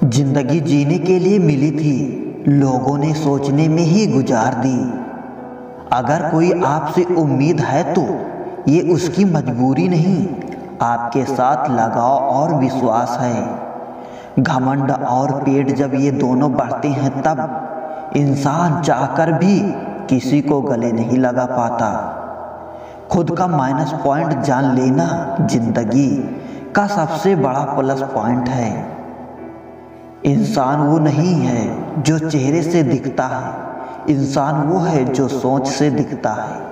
जिंदगी जीने के लिए मिली थी, लोगों ने सोचने में ही गुजार दी। अगर कोई आपसे उम्मीद है तो ये उसकी मजबूरी नहीं, आपके साथ लगाव और विश्वास है। घमंड और पेट जब ये दोनों बढ़ते हैं तब इंसान चाहकर भी किसी को गले नहीं लगा पाता। खुद का माइनस पॉइंट जान लेना जिंदगी का सबसे बड़ा प्लस पॉइंट है। इंसान वो नहीं है जो चेहरे से दिखता है, इंसान वो है जो सोच से दिखता है।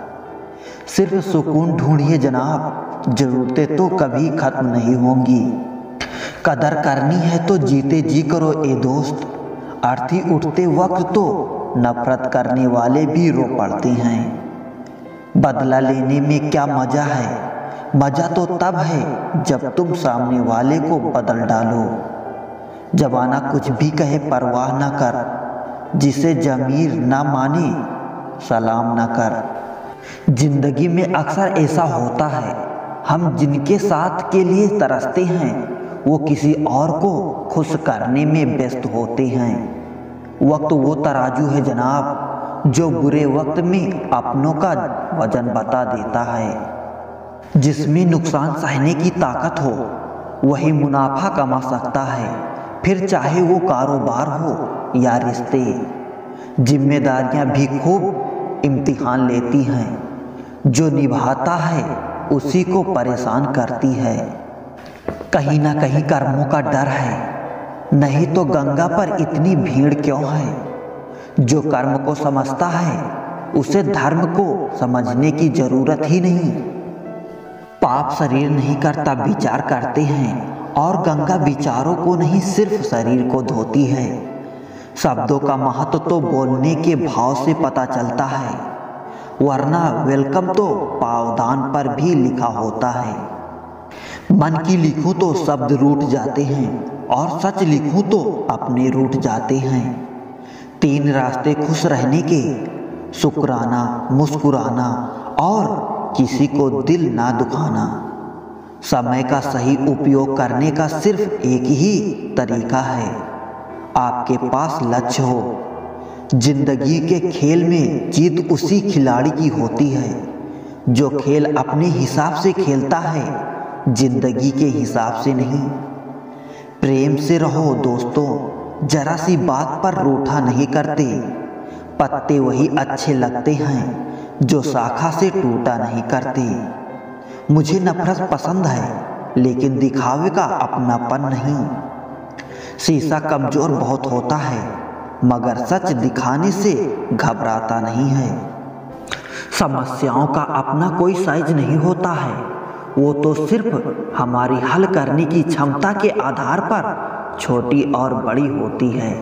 सिर्फ सुकून ढूंढिए जनाब, जरूरतें तो कभी खत्म नहीं होंगी। कदर करनी है तो जीते जी करो ए दोस्त, अर्थी उठते वक्त तो नफरत करने वाले भी रो पड़ते हैं। बदला लेने में क्या मजा है, मजा तो तब है जब तुम सामने वाले को बदल डालो। जमाना कुछ भी कहे परवाह न कर, जिसे जमीर ना माने सलाम न कर। जिंदगी में अक्सर ऐसा होता है, हम जिनके साथ के लिए तरसते हैं वो किसी और को खुश करने में व्यस्त होते हैं। वक्त वो तराजू है जनाब जो बुरे वक्त में अपनों का वजन बता देता है। जिसमें नुकसान सहने की ताकत हो वही मुनाफा कमा सकता है, फिर चाहे वो कारोबार हो या रिश्ते। जिम्मेदारियां भी खूब इम्तिहान लेती हैं, जो निभाता है उसी को परेशान करती है। कहीं ना कहीं कर्मों का डर है, नहीं तो गंगा पर इतनी भीड़ क्यों है। जो कर्म को समझता है उसे धर्म को समझने की जरूरत ही नहीं। पाप शरीर नहीं करता विचार करते हैं, और गंगा विचारों को नहीं सिर्फ शरीर को धोती है। शब्दों का महत्व तो बोलने के भाव से पता चलता है, वरना वेलकम तो पावदान पर भी लिखा होता है। मन की लिखूं तो शब्द रूठ जाते हैं, और सच लिखूं तो अपने रूठ जाते हैं। तीन रास्ते खुश रहने के, शुक्राना, मुस्कुराना और किसी को दिल ना दुखाना। समय का सही उपयोग करने का सिर्फ एक ही तरीका है, आपके पास लक्ष्य हो। जिंदगी के खेल में जीत उसी खिलाड़ी की होती है जो खेल अपने हिसाब से खेलता है, जिंदगी के हिसाब से नहीं। प्रेम से रहो दोस्तों, जरा सी बात पर रूठा नहीं करते। पत्ते वही अच्छे लगते हैं जो शाखा से टूटा नहीं करते। मुझे नफरत पसंद है, लेकिन दिखावे का अपनापन नहीं। शीशा कमजोर बहुत होता है, मगर सच दिखाने से घबराता नहीं है। समस्याओं का अपना कोई साइज नहीं होता है, वो तो सिर्फ हमारी हल करने की क्षमता के आधार पर छोटी और बड़ी होती है।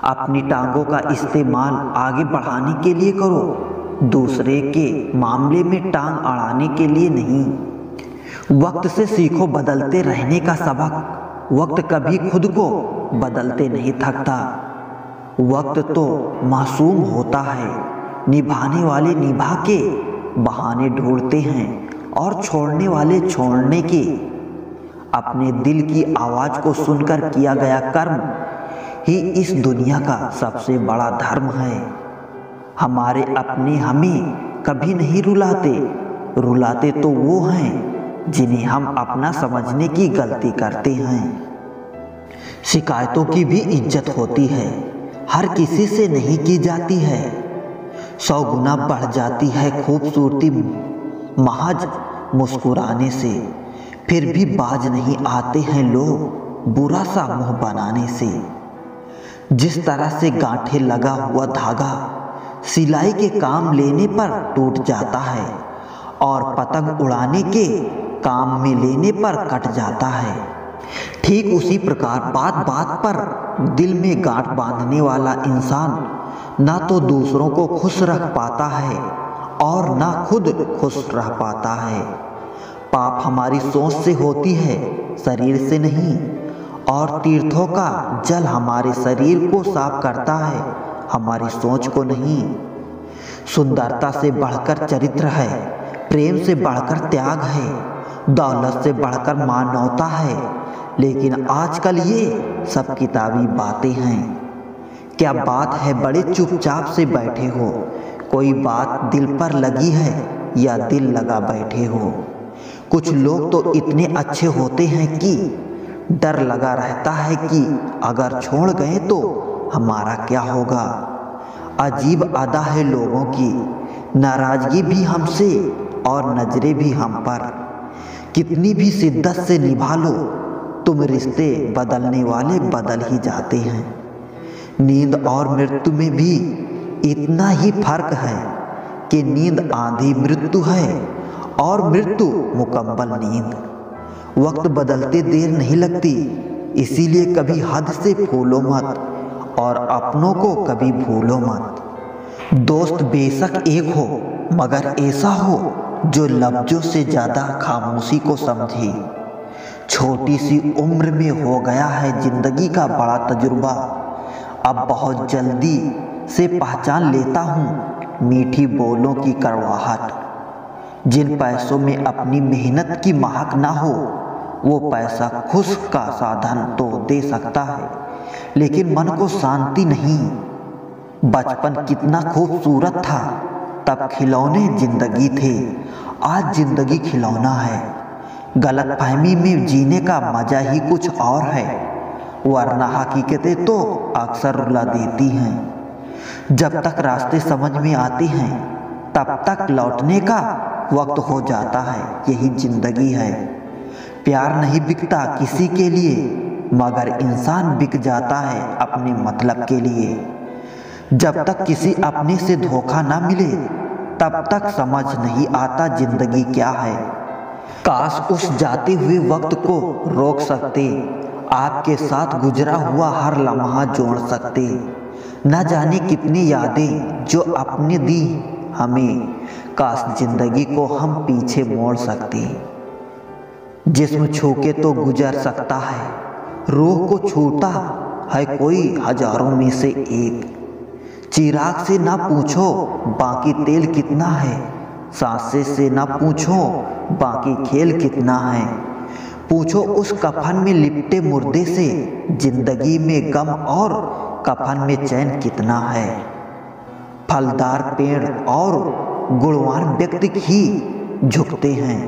अपनी टांगों का इस्तेमाल आगे बढ़ाने के लिए करो, दूसरे के मामले में टांग अड़ाने के लिए नहीं। वक्त से सीखो बदलते रहने का सबक, वक्त कभी खुद को बदलते नहीं थकता। वक्त तो मासूम होता है, निभाने वाले निभा के बहाने ढूंढते हैं, और छोड़ने वाले छोड़ने के। अपने दिल की आवाज को सुनकर किया गया कर्म ही इस दुनिया का सबसे बड़ा धर्म है। हमारे अपने हमें कभी नहीं रुलाते, रुलाते तो वो हैं जिन्हें हम अपना समझने की गलती करते हैं। शिकायतों की भी इज्जत होती है, हर किसी से नहीं की जाती है। 100 गुना बढ़ जाती है खूबसूरती महज मुस्कुराने से, फिर भी बाज नहीं आते हैं लोग बुरा सा मुंह बनाने से। जिस तरह से गांठे लगा हुआ धागा सिलाई के काम लेने पर टूट जाता है, और पतंग उड़ाने के काम में लेने पर कट जाता है, ठीक उसी प्रकार बात बात पर दिल में गांठ बांधने वाला इंसान ना तो दूसरों को खुश रख पाता है और ना खुद खुश रह पाता है। पाप हमारी सोच से होती है, शरीर से नहीं, और तीर्थों का जल हमारे शरीर को साफ करता है, हमारी सोच को नहीं। सुंदरता से बढ़कर चरित्र है, प्रेम से बढ़कर त्याग है, दौलत से बढ़कर मानवता है, लेकिन आजकल ये सब किताबी बातें हैं। क्या बात है बड़े चुपचाप से बैठे हो, कोई बात दिल पर लगी है या दिल लगा बैठे हो। कुछ लोग तो इतने अच्छे होते हैं कि डर लगा रहता है कि अगर छोड़ गए तो हमारा क्या होगा। अजीब अदा है लोगों की, नाराजगी भी हमसे और नजरें भी हम पर। कितनी भी शिद्दत से निभा लो तुम रिश्ते, बदलने वाले बदल ही जाते हैं। नींद और मृत्यु में भी इतना ही फर्क है कि नींद आधी मृत्यु है और मृत्यु मुकम्मल नींद। वक्त बदलते देर नहीं लगती, इसीलिए कभी हद से फूलो मत और अपनों को कभी भूलो मत। दोस्त बेशक एक हो मगर ऐसा हो जो लफ्जों से ज़्यादा खामोशी को समझे। छोटी सी उम्र में हो गया है जिंदगी का बड़ा तजुर्बा, अब बहुत जल्दी से पहचान लेता हूँ मीठी बोलों की कड़वाहट। जिन पैसों में अपनी मेहनत की महक ना हो वो पैसा खुश का साधन तो दे सकता है, लेकिन मन को शांति नहीं। बचपन कितना खूबसूरत था, तब खिलौने जिंदगी थे, आज जिंदगी खिलौना है। गलतफहमी में जीने का मजा ही कुछ और है, वरना हकीकतें तो अक्सर रुला देती हैं। जब तक रास्ते समझ में आते हैं तब तक लौटने का वक्त हो जाता है, यही जिंदगी है। प्यार नहीं बिकता किसी के लिए, मगर इंसान बिक जाता है अपने मतलब के लिए। जब तक किसी अपने से धोखा ना मिले तब तक समझ नहीं आता जिंदगी क्या है। काश उस जाते हुए वक्त को रोक सकते, आपके साथ गुजरा हुआ हर लम्हा जोड़ सकते। न जाने कितनी यादें जो अपने दी हमें, काश जिंदगी को हम पीछे मोड़ सकते। जिस्म छू के तो गुजर सकता है, रूह को छूता है कोई हजारों में से एक। चिराग से ना पूछो बाकी तेल कितना है, सांसे से ना पूछो बाकी खेल कितना है। पूछो उस कफन में लिपटे मुर्दे से, जिंदगी में गम और कफन में चैन कितना है। फलदार पेड़ और गुणवान व्यक्ति ही झुकते हैं,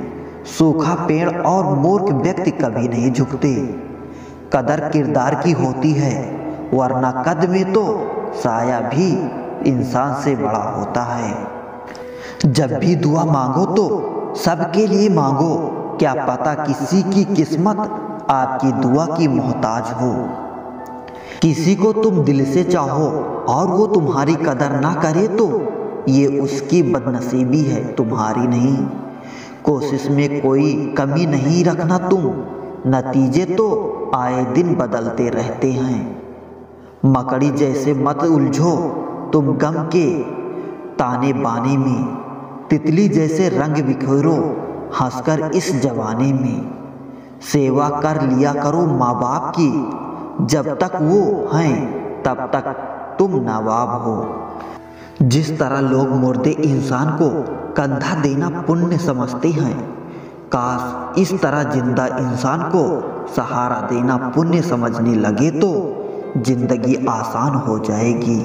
सूखा पेड़ और मूर्ख व्यक्ति कभी नहीं झुकते। कदर किरदार की होती है, वरना कद में तो साया भी इंसान से बड़ा होता है। जब भी दुआ मांगो तो सबके लिए मांगो, क्या पता किसी की किस्मत आपकी दुआ की मोहताज हो। किसी को तुम दिल से चाहो और वो तुम्हारी कदर ना करे तो ये उसकी बदनसीबी है, तुम्हारी नहीं। कोशिश में कोई कमी नहीं रखना तुम, नतीजे तो आए दिन बदलते रहते हैं। मकड़ी जैसे मत उलझो तुम गम के ताने बाने में, तितली जैसे रंग बिखेरो हंसकर इस जवाने में। सेवा कर लिया करो माँ बाप की, जब तक वो हैं तब तक तुम नवाब हो। जिस तरह लोग मुर्दे इंसान को कंधा देना पुण्य समझते हैं, काश इस तरह जिंदा इंसान को सहारा देना पुण्य समझने लगे तो जिंदगी आसान हो जाएगी।